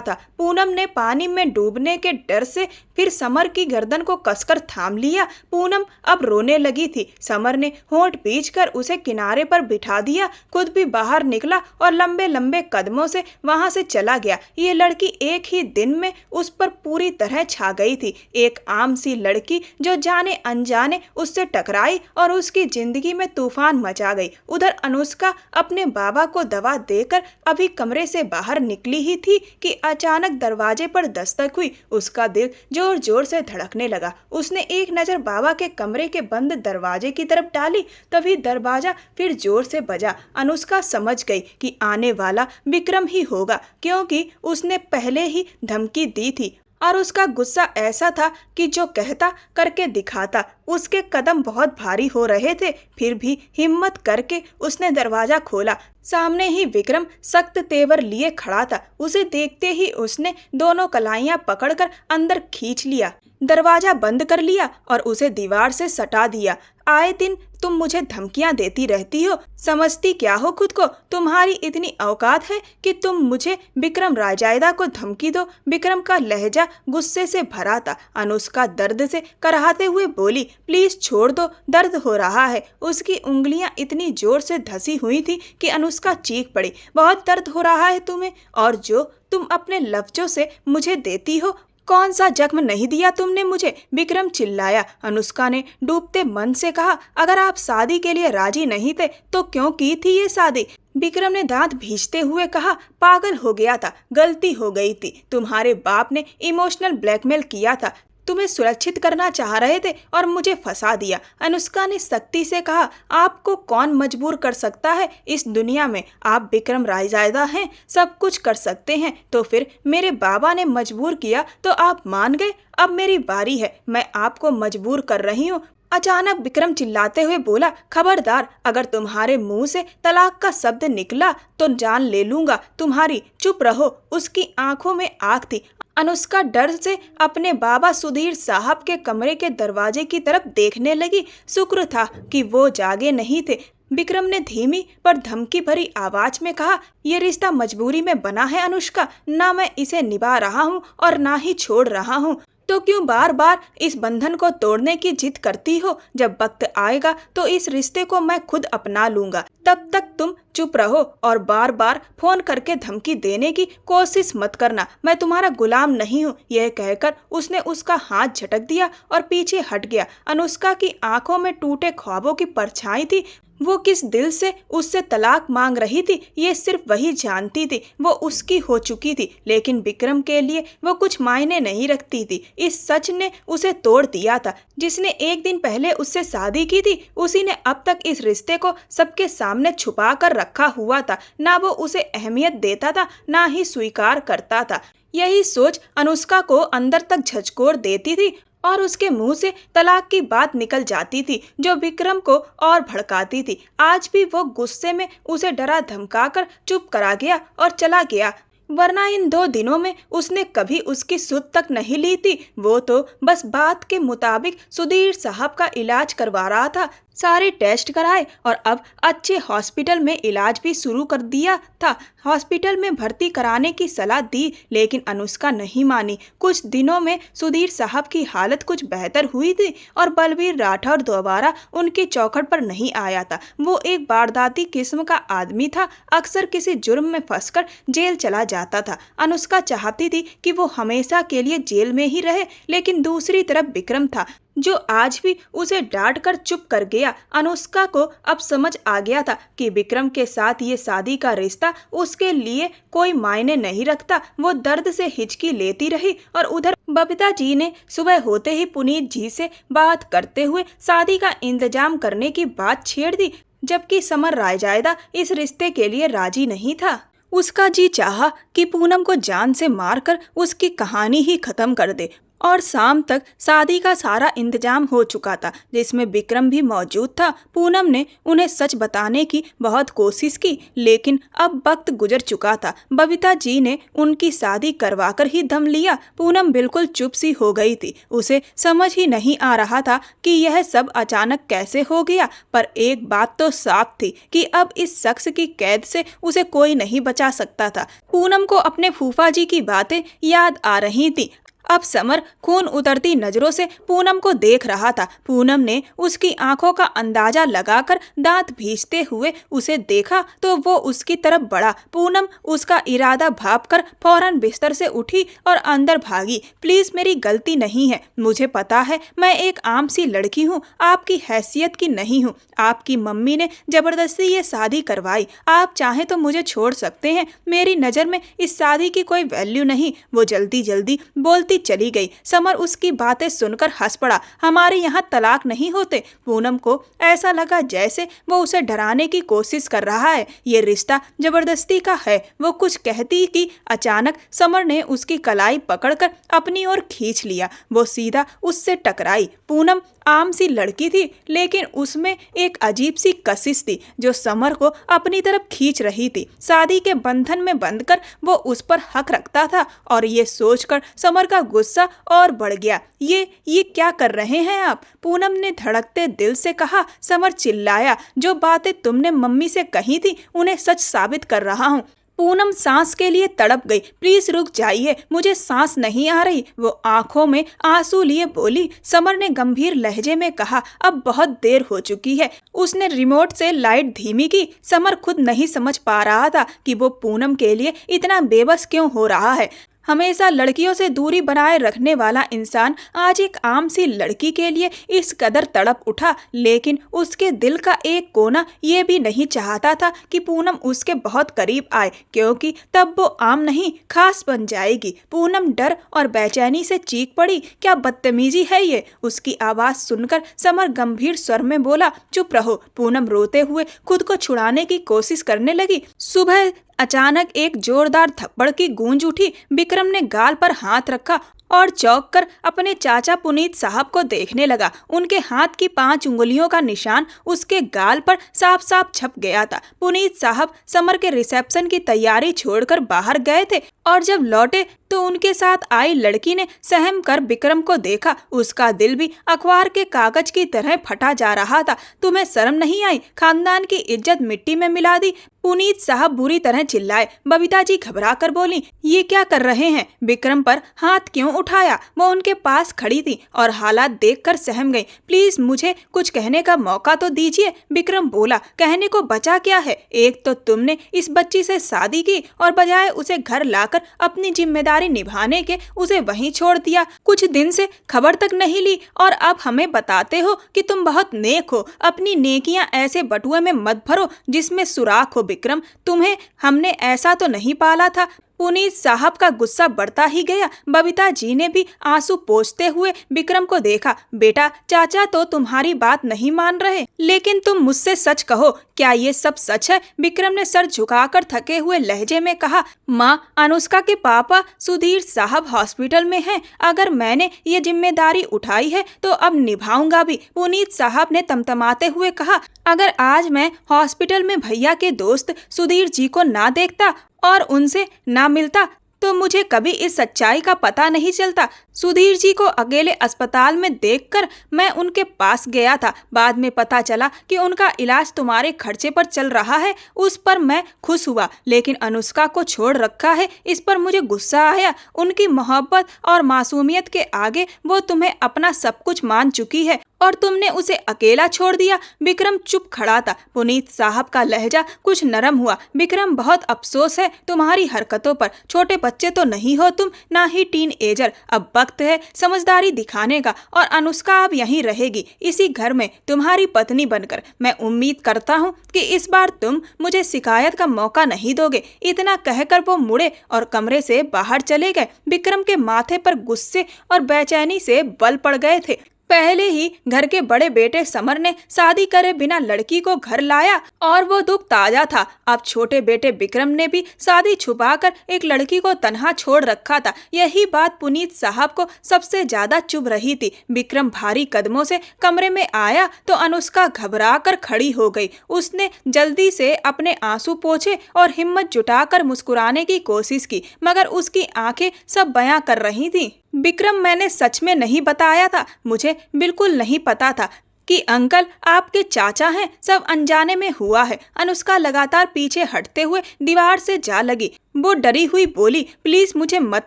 था। पूनम ने पानी में डूबने के डर से फिर समर की गर्दन को कसकर थाम लिया। पूनम अब रोने रोने लगी थी। समर ने होंठ पींचकर उसे किनारे पर बिठा दिया, खुद भी बाहर निकला और लंबे लंबे कदमों से वहां से चला गया। ये लड़की एक ही दिन में उस पर पूरी तरह छा गई थी। एक आम सी लड़की जो जाने अनजाने उससे टकराई और उसकी जिंदगी में तूफान मचा गई। उधर अनुष्का अपने बाबा को दवा देकर अभी कमरे से बाहर निकली ही थी कि अचानक दरवाजे पर दस्तक हुई। उसका दिल जोर जोर से धड़कने लगा। उसने एक नजर बाबा के कमरे के बंद दरवाजे की तरफ डाली, तभी दरवाजा फिर जोर से बजा। अनुष्का समझ गई कि आने वाला विक्रम ही होगा, क्योंकि उसने पहले ही धमकी दी थी और उसका गुस्सा ऐसा था कि जो कहता करके दिखाता। उसके कदम बहुत भारी हो रहे थे, फिर भी हिम्मत करके उसने दरवाजा खोला। सामने ही विक्रम सख्त तेवर लिए खड़ा था। उसे देखते ही उसने दोनों कलाइयां पकड़कर अंदर खींच लिया, दरवाजा बंद कर लिया और उसे दीवार से सटा दिया। आए दिन तुम मुझे धमकियां देती रहती हो, समझती क्या हो खुद को? तुम्हारी इतनी औकात है कि तुम मुझे विक्रम रायजादा को धमकी दो? विक्रम का लहजा गुस्से से भरा था। अनुष्का दर्द से कराहते हुए बोली, प्लीज छोड़ दो, दर्द हो रहा है। उसकी उंगलियां इतनी जोर से धसी हुई थी कि अनुष्का चीख पड़ी। बहुत दर्द हो रहा है तुम्हें? और जो तुम अपने लफ्जों से मुझे देती हो, कौन सा जख्म नहीं दिया तुमने मुझे? विक्रम चिल्लाया। अनुष्का ने डूबते मन से कहा, अगर आप शादी के लिए राजी नहीं थे तो क्यों की थी ये शादी? विक्रम ने दांत भींचते हुए कहा, पागल हो गया था, गलती हो गई थी। तुम्हारे बाप ने इमोशनल ब्लैकमेल किया था, तुम्हें सुरक्षित करना चाह रहे थे और मुझे फंसा दिया। अनुष्का ने सख्ती से कहा, आपको कौन मजबूर कर सकता है इस दुनिया में? आप विक्रम रायजादा हैं, सब कुछ कर सकते हैं। तो फिर मेरे बाबा ने मजबूर किया तो आप मान गए। अब मेरी बारी है, मैं आपको मजबूर कर रही हूँ। अचानक विक्रम चिल्लाते हुए बोला, खबरदार, अगर तुम्हारे मुंह से तलाक का शब्द निकला तो जान ले लूंगा तुम्हारी। चुप रहो। उसकी आंखों में आग थी। अनुष्का डर से अपने बाबा सुधीर साहब के कमरे के दरवाजे की तरफ देखने लगी। शुक्र था कि वो जागे नहीं थे। विक्रम ने धीमी पर धमकी भरी आवाज में कहा, यह रिश्ता मजबूरी में बना है अनुष्का, ना मैं इसे निभा रहा हूँ और ना ही छोड़ रहा हूँ। तो क्यों बार बार इस बंधन को तोड़ने की जिद करती हो? जब वक्त आएगा तो इस रिश्ते को मैं खुद अपना लूंगा। तब तक तुम चुप रहो और बार बार फोन करके धमकी देने की कोशिश मत करना। मैं तुम्हारा गुलाम नहीं हूँ। यह कहकर उसने उसका हाथ झटक दिया और पीछे हट गया। अनुष्का की आंखों में टूटे ख्वाबों की परछाई थी। वो किस दिल से उससे तलाक मांग रही थी ये सिर्फ वही जानती थी। वो उसकी हो चुकी थी, लेकिन विक्रम के लिए वो कुछ मायने नहीं रखती थी। इस सच ने उसे तोड़ दिया था। जिसने एक दिन पहले उससे शादी की थी, उसी ने अब तक इस रिश्ते को सबके सामने छुपा कर रखा हुआ था। ना वो उसे अहमियत देता था, ना ही स्वीकार करता था। यही सोच अनुष्का को अंदर तक झकझोर देती थी और उसके मुंह से तलाक की बात निकल जाती थी, जो विक्रम को और भड़काती थी। आज भी वो गुस्से में उसे डरा धमकाकर चुप करा गया और चला गया, वरना इन 2 दिनों में उसने कभी उसकी सुध तक नहीं ली थी। वो तो बस बात के मुताबिक सुधीर साहब का इलाज करवा रहा था। सारे टेस्ट कराए और अब अच्छे हॉस्पिटल में इलाज भी शुरू कर दिया था। हॉस्पिटल में भर्ती कराने की सलाह दी, लेकिन अनुष्का नहीं मानी। कुछ दिनों में सुधीर साहब की हालत कुछ बेहतर हुई थी और बलवीर राठौर दोबारा उनकी चौखट पर नहीं आया था। वो एक वारदाती किस्म का आदमी था, अक्सर किसी जुर्म में फंसकर जेल चला जाता था। अनुष्का चाहती थी कि वो हमेशा के लिए जेल में ही रहे, लेकिन दूसरी तरफ विक्रम था जो आज भी उसे डांट कर चुप कर गया। अनुष्का को अब समझ आ गया था कि विक्रम के साथ ये शादी का रिश्ता उसके लिए कोई मायने नहीं रखता। वो दर्द से हिचकी लेती रही और उधर बबीता जी ने सुबह होते ही पुनीत जी से बात करते हुए शादी का इंतजाम करने की बात छेड़ दी, जबकि समर रायजादा इस रिश्ते के लिए राजी नहीं था। उसका जी चाहा कि पूनम को जान से मारकर उसकी कहानी ही खत्म कर दे और शाम तक शादी का सारा इंतजाम हो चुका था, जिसमें विक्रम भी मौजूद था। पूनम ने उन्हें सच बताने की बहुत कोशिश की, लेकिन अब वक्त गुजर चुका था। बबीता जी ने उनकी शादी करवाकर ही दम लिया। पूनम बिल्कुल चुप सी हो गई थी। उसे समझ ही नहीं आ रहा था कि यह सब अचानक कैसे हो गया, पर एक बात तो साफ थी कि अब इस शख्स की कैद से उसे कोई नहीं बचा सकता था। पूनम को अपने फूफा जी की बातें याद आ रही थी। अब समर खून उतरती नजरों से पूनम को देख रहा था। पूनम ने उसकी आंखों का अंदाजा लगाकर दांत भींचते हुए उसे देखा तो वो उसकी तरफ बढ़ा। पूनम उसका इरादा भांपकर फौरन बिस्तर से उठी और अंदर भागी। प्लीज, मेरी गलती नहीं है, मुझे पता है मैं एक आम सी लड़की हूँ, आपकी हैसियत की नहीं हूँ। आपकी मम्मी ने जबरदस्ती ये शादी करवाई, आप चाहें तो मुझे छोड़ सकते हैं, मेरी नज़र में इस शादी की कोई वैल्यू नहीं। वो जल्दी जल्दी बोलती चली गई। समर उसकी बातें सुनकर हंस पड़ा। हमारे यहाँ तलाक नहीं होते। पूनम को ऐसा लगा जैसे वो उसे डराने की कोशिश कर रहा है। ये रिश्ता जबरदस्ती का है। वो कुछ कहती कि अचानक समर ने उसकी कलाई पकड़कर अपनी ओर खींच लिया। वो सीधा उससे टकराई। पूनम आम सी लड़की थी, लेकिन उसमें एक अजीब सी कशिश थी जो समर को अपनी तरफ खींच रही थी। शादी के बंधन में बंधकर वो उस पर हक रखता था और ये सोचकर समर का गुस्सा और बढ़ गया। ये क्या कर रहे हैं आप? पूनम ने धड़कते दिल से कहा। समर चिल्लाया, जो बातें तुमने मम्मी से कही थी उन्हें सच साबित कर रहा हूँ। पूनम सांस के लिए तड़प गई। प्लीज रुक जाइए, मुझे सांस नहीं आ रही। वो आंखों में आंसू लिए बोली। समर ने गंभीर लहजे में कहा, अब बहुत देर हो चुकी है। उसने रिमोट से लाइट धीमी की। समर खुद नहीं समझ पा रहा था कि वो पूनम के लिए इतना बेबस क्यों हो रहा है। हमेशा लड़कियों से दूरी बनाए रखने वाला इंसान आज एक आम सी लड़की के लिए इस कदर तड़प उठा। लेकिन उसके दिल का एक कोना ये भी नहीं चाहता था कि पूनम उसके बहुत करीब आए, क्योंकि तब वो आम नहीं खास बन जाएगी। पूनम डर और बेचैनी से चीख पड़ी, क्या बदतमीजी है ये? उसकी आवाज सुनकर समर गंभीर स्वर में बोला, चुप रहो। पूनम रोते हुए खुद को छुड़ाने की कोशिश करने लगी। सुबह अचानक एक जोरदार थप्पड़ की गूंज उठी। विक्रम ने गाल पर हाथ रखा और चौंक कर अपने चाचा पुनीत साहब को देखने लगा। उनके हाथ की 5 उंगलियों का निशान उसके गाल पर साफ साफ छप गया था। पुनीत साहब समर के रिसेप्शन की तैयारी छोड़कर बाहर गए थे और जब लौटे तो उनके साथ आई लड़की ने सहम कर विक्रम को देखा। उसका दिल भी अखबार के कागज की तरह फटा जा रहा था। तुम्हें शर्म नहीं आई? खानदान की इज्जत मिट्टी में मिला दी। पुनीत साहब बुरी तरह चिल्लाए। बबीता जी घबरा कर बोली, ये क्या कर रहे हैं? विक्रम पर हाथ क्यों उठाया? वो उनके पास खड़ी थी और हालात देखकर सहम गई। प्लीज मुझे कुछ कहने का मौका तो दीजिए। विक्रम बोला, कहने को बचा क्या है? एक तो तुमने इस बच्ची से शादी की और बजाय उसे घर लाकर अपनी जिम्मेदारी निभाने के उसे वहीं छोड़ दिया। कुछ दिन से खबर तक नहीं ली और अब हमें बताते हो कि तुम बहुत नेक हो। अपनी नेकियां ऐसे बटुए में मत भरो जिसमें सुराख हो। विक्रम, तुम्हें हमने ऐसा तो नहीं पाला था। पुनीत साहब का गुस्सा बढ़ता ही गया। बबीता जी ने भी आंसू पोंछते हुए विक्रम को देखा। बेटा, चाचा तो तुम्हारी बात नहीं मान रहे, लेकिन तुम मुझसे सच कहो, क्या ये सब सच है? विक्रम ने सर झुकाकर थके हुए लहजे में कहा। माँ, अनुष्का के पापा सुधीर साहब हॉस्पिटल में हैं। अगर मैंने ये जिम्मेदारी उठाई है तो अब निभाऊंगा भी। पुनीत साहब ने तमतमाते हुए कहा, अगर आज मैं हॉस्पिटल में भैया के दोस्त सुधीर जी को ना देखता और उनसे ना मिलता तो मुझे कभी इस सच्चाई का पता नहीं चलता। सुधीर जी को अकेले अस्पताल में देखकर मैं उनके पास गया था। बाद में पता चला कि उनका इलाज तुम्हारे खर्चे पर चल रहा है। उस पर मैं खुश हुआ, लेकिन अनुष्का को छोड़ रखा है, इस पर मुझे गुस्सा आया। उनकी मोहब्बत और मासूमियत के आगे वो तुम्हें अपना सब कुछ मान चुकी है और तुमने उसे अकेला छोड़ दिया। विक्रम चुप खड़ा था। पुनीत साहब का लहजा कुछ नरम हुआ। विक्रम, बहुत अफसोस है तुम्हारी हरकतों पर। छोटे बच्चे तो नहीं हो तुम, ना ही टीन एजर। अब वक्त है समझदारी दिखाने का और अनुष्का अब यहीं रहेगी, इसी घर में तुम्हारी पत्नी बनकर। मैं उम्मीद करता हूँ कि इस बार तुम मुझे शिकायत का मौका नहीं दोगे। इतना कहकर वो मुड़े और कमरे से बाहर चले गए। विक्रम के माथे पर गुस्से और बेचैनी से बल पड़ गए थे। पहले ही घर के बड़े बेटे समर ने शादी करे बिना लड़की को घर लाया और वो दुख ताजा था। अब छोटे बेटे विक्रम ने भी शादी छुपाकर एक लड़की को तन्हा छोड़ रखा था। यही बात पुनीत साहब को सबसे ज्यादा चुभ रही थी। विक्रम भारी कदमों से कमरे में आया तो अनुष्का घबरा कर खड़ी हो गई। उसने जल्दी से अपने आंसू पोंछे और हिम्मत जुटाकर मुस्कुराने की कोशिश की, मगर उसकी आंखें सब बयां कर रही थीं। विक्रम, मैंने सच में नहीं बताया था। मुझे बिल्कुल नहीं पता था कि अंकल आपके चाचा हैं। सब अनजाने में हुआ है। अनुष्का लगातार पीछे हटते हुए दीवार से जा लगी। वो डरी हुई बोली, प्लीज मुझे मत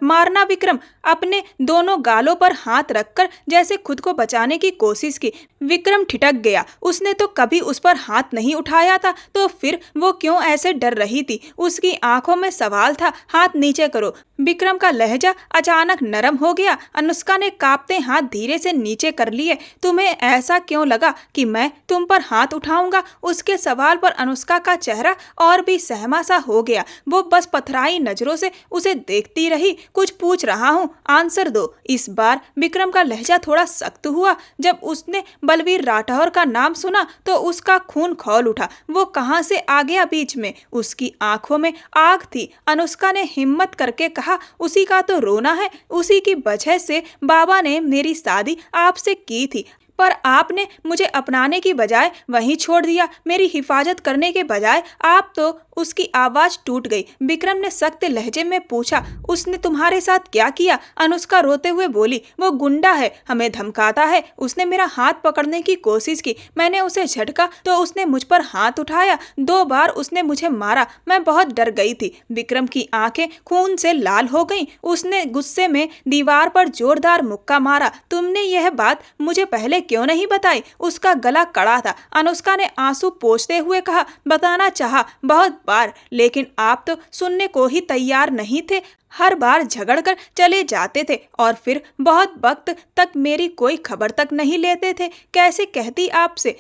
मारना विक्रम। अपने दोनों गालों पर हाथ रखकर जैसे खुद को बचाने की कोशिश की। विक्रम ठिठक गया। उसने तो कभी उस पर हाथ नहीं उठाया था, तो फिर वो क्यों ऐसे डर रही थी? उसकी आंखों में सवाल था। हाथ नीचे करो। विक्रम का लहजा अचानक नरम हो गया। अनुष्का ने कांपते हाथ धीरे से नीचे कर लिए। तुम्हें ऐसा क्यों लगा कि मैं तुम पर हाथ उठाऊंगा? उसके सवाल पर अनुष्का का चेहरा और भी सहमा सा हो गया। वो बस पथराई नजरों से उसे देखती रही। कुछ पूछ रहा हूँ, आंसर दो। इस बार विक्रम का लहजा थोड़ा सख्त हुआ। जब उसने बलवीर राठौर का नाम सुना तो उसका खून खौल उठा। वो कहाँ से आ गया बीच में? उसकी आंखों में आग थी। अनुष्का ने हिम्मत करके कहा, उसी का तो रोना है। उसी की वजह से बाबा ने मेरी शादी आपसे की थी, पर आपने मुझे अपनाने की बजाय वहीं छोड़ दिया। मेरी हिफाजत करने के बजाय आप तो। उसकी आवाज टूट गई। विक्रम ने सख्त लहजे में पूछा, उसने तुम्हारे साथ क्या किया? अनुष्का रोते हुए बोली, वो गुंडा है, हमें धमकाता है। उसने मेरा हाथ पकड़ने की कोशिश की। मैंने उसे झटका तो उसने मुझ पर हाथ उठाया। 2 बार उसने मुझे मारा। मैं बहुत डर गई थी। विक्रम की आंखें खून से लाल हो गईं। उसने गुस्से में दीवार पर जोरदार मुक्का मारा। तुमने यह बात मुझे पहले क्यों नहीं बताई? उसका गला कड़ा था। अनुष्का ने आंसू पोंछते हुए कहा, बताना चाहा बहुत बार, लेकिन आप तो सुनने को ही तैयार नहीं थे। हर बार झगड़ कर चले जाते थे और फिर बहुत वक्त तक मेरी कोई खबर तक नहीं लेते थे। कैसे कहती आपसे?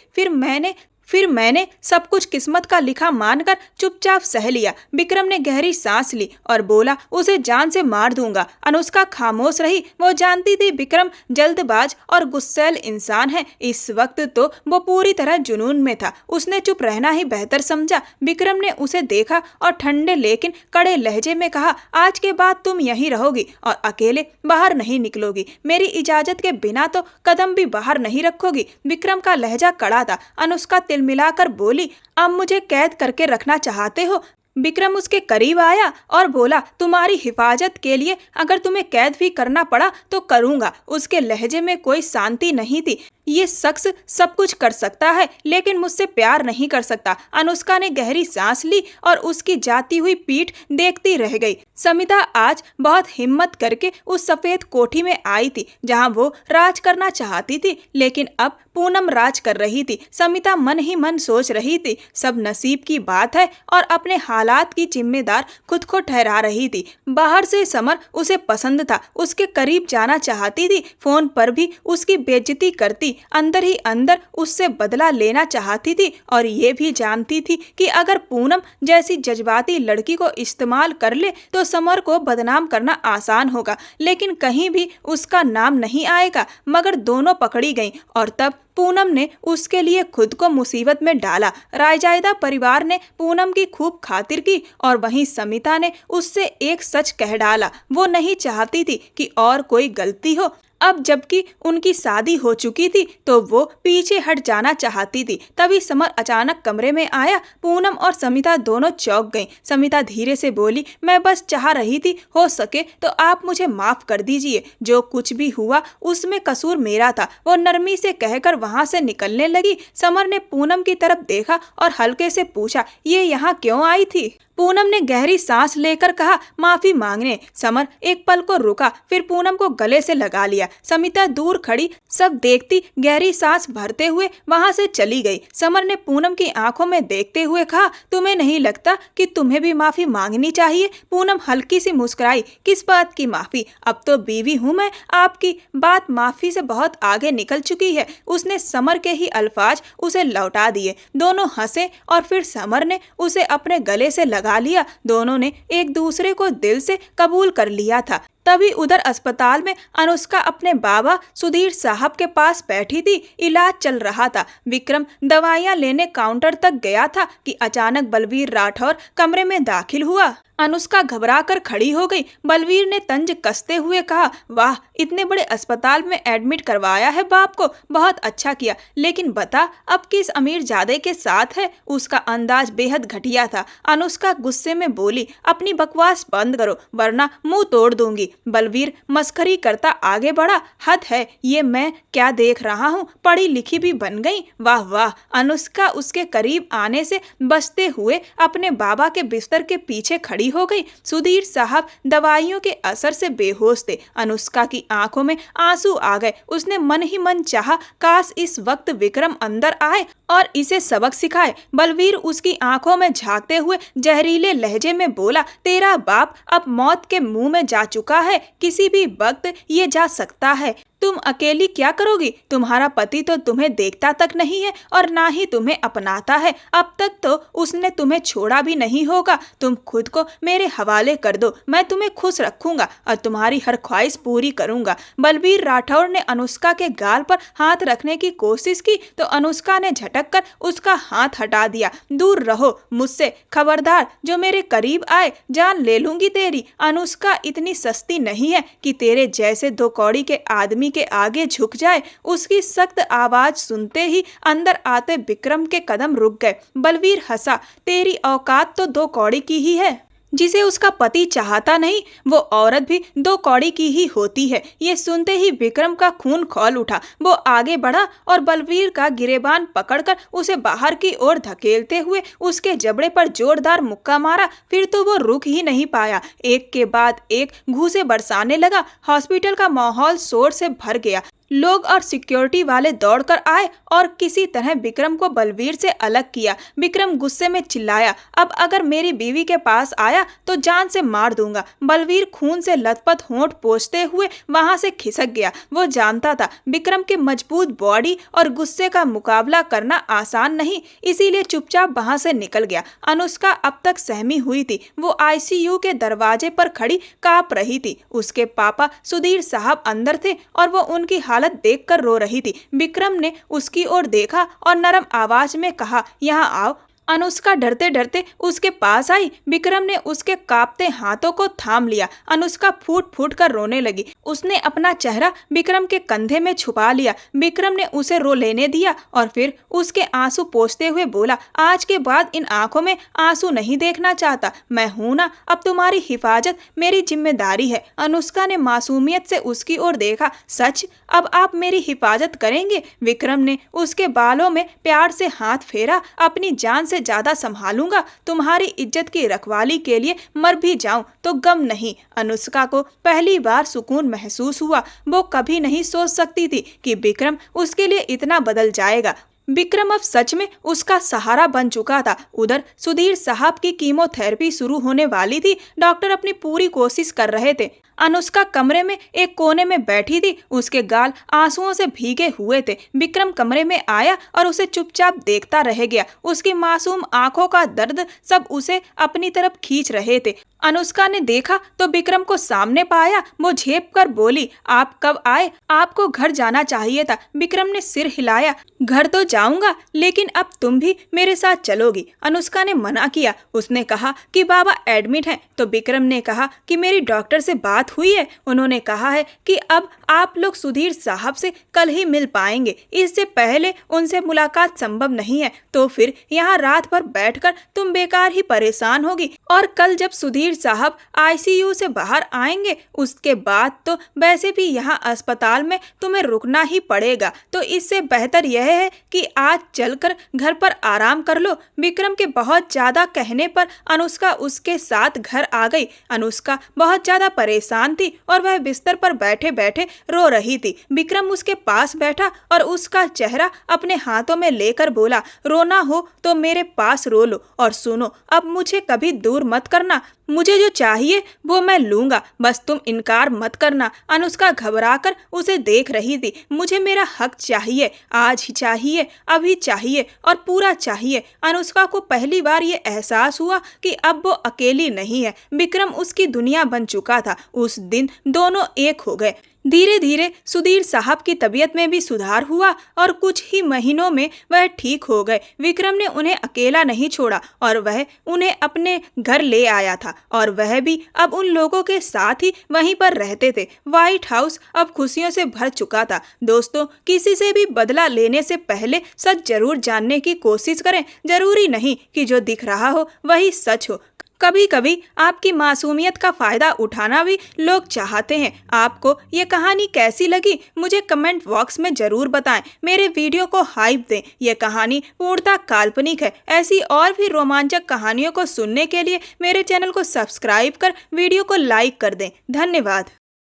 फिर मैंने सब कुछ किस्मत का लिखा मानकर चुपचाप सह लिया। विक्रम ने गहरी सांस ली और बोला, उसे जान से मार दूंगा। अनुष्का खामोश रही। वो जानती थी विक्रम जल्दबाज और गुस्सैल इंसान है। इस वक्त तो वो पूरी तरह जुनून में था। उसने चुप रहना ही बेहतर समझा। विक्रम ने उसे देखा और ठंडे लेकिन कड़े लहजे में कहा, आज के बाद तुम यहीं रहोगी और अकेले बाहर नहीं निकलोगी। मेरी इजाजत के बिना तो कदम भी बाहर नहीं रखोगी। विक्रम का लहजा कड़ा था। अनुष्का मिलाकर बोली, अब मुझे कैद करके रखना चाहते हो? विक्रम उसके करीब आया और बोला, तुम्हारी हिफाजत के लिए अगर तुम्हें कैद भी करना पड़ा तो करूंगा। उसके लहजे में कोई शांति नहीं थी। ये शख्स सब कुछ कर सकता है लेकिन मुझसे प्यार नहीं कर सकता। अनुष्का ने गहरी सांस ली और उसकी जाती हुई पीठ देखती रह गई। समिता आज बहुत हिम्मत करके उस सफेद कोठी में आई थी जहां वो राज करना चाहती थी, लेकिन अब पूनम राज कर रही थी। समिता मन ही मन सोच रही थी, सब नसीब की बात है और अपने हालात की जिम्मेदार खुद को ठहरा रही थी। बाहर से समर उसे पसंद था, उसके करीब जाना चाहती थी, फोन पर भी उसकी बेइज्जती करती, अंदर ही अंदर उससे बदला लेना चाहती थी और ये भी जानती थी कि अगर पूनम जैसी जज्बाती लड़की को इस्तेमाल कर ले तो समर को बदनाम करना आसान होगा, लेकिन कहीं भी उसका नाम नहीं आएगा। मगर दोनों पकड़ी गईं और तब पूनम ने उसके लिए खुद को मुसीबत में डाला। रायजादा परिवार ने पूनम की खूब खातिर की और वहीं समिता ने उससे एक सच कह डाला। वो नहीं चाहती थी कि और कोई गलती हो। अब जबकि उनकी शादी हो चुकी थी तो वो पीछे हट जाना चाहती थी। तभी समर अचानक कमरे में आया। पूनम और समिता दोनों चौंक गईं। समिता धीरे से बोली, मैं बस चाह रही थी हो सके तो आप मुझे माफ कर दीजिए। जो कुछ भी हुआ उसमें कसूर मेरा था। वो नरमी से कहकर वहां से निकलने लगी। समर ने पूनम की तरफ देखा और हल्के से पूछा, ये यहाँ क्यों आई थी? पूनम ने गहरी सांस लेकर कहा, माफी मांगने। समर एक पल को रुका, फिर पूनम को गले से लगा लिया। समिता दूर खड़ी सब देखती गहरी सांस भरते हुए वहां से चली गई। समर ने पूनम की आंखों में देखते हुए कहा, तुम्हें नहीं लगता कि तुम्हें भी माफी मांगनी चाहिए? पूनम हल्की सी मुस्कुराई, किस बात की माफी? अब तो बीवी हूं मैं आपकी। बात माफी से बहुत आगे निकल चुकी है। उसने समर के ही अल्फाज उसे लौटा दिए। दोनों हंसे और फिर समर ने उसे अपने गले से लगा लिया। दोनों ने एक दूसरे को दिल से कबूल कर लिया था। तभी उधर अस्पताल में अनुष्का अपने बाबा सुधीर साहब के पास बैठी थी। इलाज चल रहा था। विक्रम दवाइयां लेने काउंटर तक गया था कि अचानक बलवीर राठौर कमरे में दाखिल हुआ। अनुष्का घबराकर खड़ी हो गई। बलवीर ने तंज कसते हुए कहा, वाह, इतने बड़े अस्पताल में एडमिट करवाया है बाप को, बहुत अच्छा किया। लेकिन बता, अब किस अमीरजादे के साथ है? उसका अंदाज बेहद घटिया था। अनुष्का गुस्से में बोली, अपनी बकवास बंद करो वरना मुंह तोड़ दूंगी। बलवीर मस्खरी करता आगे बढ़ा, हद है, ये मैं क्या देख रहा हूँ? पढ़ी लिखी भी बन गई, वाह वाह। अनुष्का उसके करीब आने से बचते हुए अपने बाबा के बिस्तर के पीछे खड़ी खड़ी हो गई। सुधीर साहब दवाइयों के असर से बेहोश थे। अनुष्का की आंखों में आंसू आ गए। उसने मन ही मन चाहा, काश इस वक्त विक्रम अंदर आए और इसे सबक सिखाए। बलवीर उसकी आंखों में झांकते हुए जहरीले लहजे में बोला, तेरा बाप अब मौत के मुंह में जा चुका है, किसी भी वक्त ये जा सकता है। तुम अकेली क्या करोगी? तुम्हारा पति तो तुम्हें देखता तक नहीं है और ना ही तुम्हें अपनाता है। अब तक तो उसने तुम्हें छोड़ा भी नहीं होगा। तुम खुद को मेरे हवाले कर दो, मैं तुम्हें खुश रखूंगा और तुम्हारी हर ख्वाहिश पूरी करूंगा। बलवीर राठौर ने अनुष्का के गाल पर हाथ रखने की कोशिश की तो अनुष्का ने झटक कर उसका हाथ हटा दिया। दूर रहो मुझसे, खबरदार जो मेरे करीब आए जान ले लूंगी तेरी। अनुष्का इतनी सस्ती नहीं है कि तेरे जैसे दो कौड़ी के आदमी के आगे झुक जाए। उसकी सख्त आवाज सुनते ही अंदर आते विक्रम के कदम रुक गए। बलवीर हंसा, तेरी औकात तो दो कौड़ी की ही है। जिसे उसका पति चाहता नहीं वो औरत भी दो कौड़ी की ही होती है। ये सुनते ही विक्रम का खून खौल उठा। वो आगे बढ़ा और बलवीर का गिरेबान पकड़कर उसे बाहर की ओर धकेलते हुए उसके जबड़े पर जोरदार मुक्का मारा। फिर तो वो रुक ही नहीं पाया, एक के बाद एक घूंसे बरसाने लगा। हॉस्पिटल का माहौल शोर से भर गया। लोग और सिक्योरिटी वाले दौड़कर आए और किसी तरह विक्रम को बलवीर से अलग किया। विक्रम गुस्से में चिल्लाया, अब अगर मेरी बीवी के पास आया तो जान से मार दूंगा। बलवीर खून से लथपथ होंठ पोंछते हुए वहां से खिसक गया। वो जानता था विक्रम के मजबूत बॉडी और गुस्से का मुकाबला करना आसान नहीं, इसीलिए चुपचाप वहां से निकल गया। अनुष्का अब तक सहमी हुई थी। वो आईसीयू के दरवाजे पर खड़ी कांप रही थी। उसके पापा सुधीर साहब अंदर थे और वो उनकी हालत देखकर रो रही थी। विक्रम ने उसकी ओर देखा और नरम आवाज में कहा, यहाँ आओ। अनुष्का डरते डरते उसके पास आई। विक्रम ने उसके कांपते हाथों को थाम लिया। अनुष्का फूट फूट कर रोने लगी। उसने अपना चेहरा विक्रम के कंधे में छुपा लिया। विक्रम ने उसे रो लेने दिया और फिर उसके आंसू पोंछते हुए बोला, आज के बाद इन आंखों में आंसू नहीं देखना चाहता। मैं हूं ना, अब तुम्हारी हिफाजत मेरी जिम्मेदारी है। अनुष्का ने मासूमियत से उसकी ओर देखा। सच, अब आप मेरी हिफाजत करेंगे? विक्रम ने उसके बालों में प्यार से हाथ फेरा। अपनी जान से ज्यादा संभालूंगा। तुम्हारी इज्जत की रखवाली के लिए मर भी जाऊं तो गम नहीं। अनुष्का को पहली बार सुकून महसूस हुआ। वो कभी नहीं सोच सकती थी कि विक्रम उसके लिए इतना बदल जाएगा। विक्रम अब सच में उसका सहारा बन चुका था। उधर सुधीर साहब की कीमोथेरेपी शुरू होने वाली थी। डॉक्टर अपनी पूरी कोशिश कर रहे थे। अनुष्का कमरे में एक कोने में बैठी थी। उसके गाल आंसुओं से भीगे हुए थे। विक्रम कमरे में आया और उसे चुपचाप देखता रह गया। उसकी मासूम आंखों का दर्द सब उसे अपनी तरफ खींच रहे थे। अनुष्का ने देखा तो विक्रम को सामने पाया। वो झेप कर बोली, आप कब आए? आपको घर जाना चाहिए था। विक्रम ने सिर हिलाया। घर तो जाऊंगा, लेकिन अब तुम भी मेरे साथ चलोगी। अनुष्का ने मना किया। उसने कहा कि बाबा एडमिट हैं। तो विक्रम ने कहा कि मेरी डॉक्टर से बात हुई है, उन्होंने कहा है कि अब आप लोग सुधीर साहब से कल ही मिल पाएंगे, इससे पहले उनसे मुलाकात संभव नहीं है। तो फिर यहाँ रात भर बैठकर तुम बेकार ही परेशान होगी और कल जब सुधीर साहब आईसीयू से बाहर आएंगे उसके बाद तो वैसे भी यहाँ अस्पताल में तुम्हें रुकना ही पड़ेगा। तो इससे बेहतर यह है कि आज चलकर घर पर आराम कर लो। विक्रम के बहुत ज्यादा कहने पर अनुष्का उसके साथ घर आ गई। अनुष्का बहुत ज्यादा परेशान थी और वह बिस्तर पर बैठे बैठे रो रही थी। विक्रम उसके पास बैठा और उसका चेहरा अपने हाथों में लेकर बोला, रोना हो तो मेरे पास रो लो और सुनो, अब मुझे कभी दूर मत करना। मुझे जो चाहिए वो मैं लूंगा, बस तुम इनकार मत करना। अनुष्का घबराकर उसे देख रही थी। मुझे मेरा हक चाहिए, आज ही चाहिए, अभी चाहिए और पूरा चाहिए। अनुष्का को पहली बार ये एहसास हुआ कि अब वो अकेली नहीं है। विक्रम उसकी दुनिया बन चुका था। उस दिन दोनों एक हो गए। धीरे धीरे सुधीर साहब की तबीयत में भी सुधार हुआ और कुछ ही महीनों में वह ठीक हो गए। विक्रम ने उन्हें अकेला नहीं छोड़ा और वह उन्हें अपने घर ले आया था और वह भी अब उन लोगों के साथ ही वहीं पर रहते थे। व्हाइट हाउस अब खुशियों से भर चुका था। दोस्तों, किसी से भी बदला लेने से पहले सच जरूर जानने की कोशिश करें। जरूरी नहीं कि जो दिख रहा हो वही सच हो। कभी कभी आपकी मासूमियत का फायदा उठाना भी लोग चाहते हैं। आपको ये कहानी कैसी लगी मुझे कमेंट बॉक्स में जरूर बताएं। मेरे वीडियो को हाइप दें। ये कहानी पूर्णतः काल्पनिक है। ऐसी और भी रोमांचक कहानियों को सुनने के लिए मेरे चैनल को सब्सक्राइब कर वीडियो को लाइक कर दें। धन्यवाद।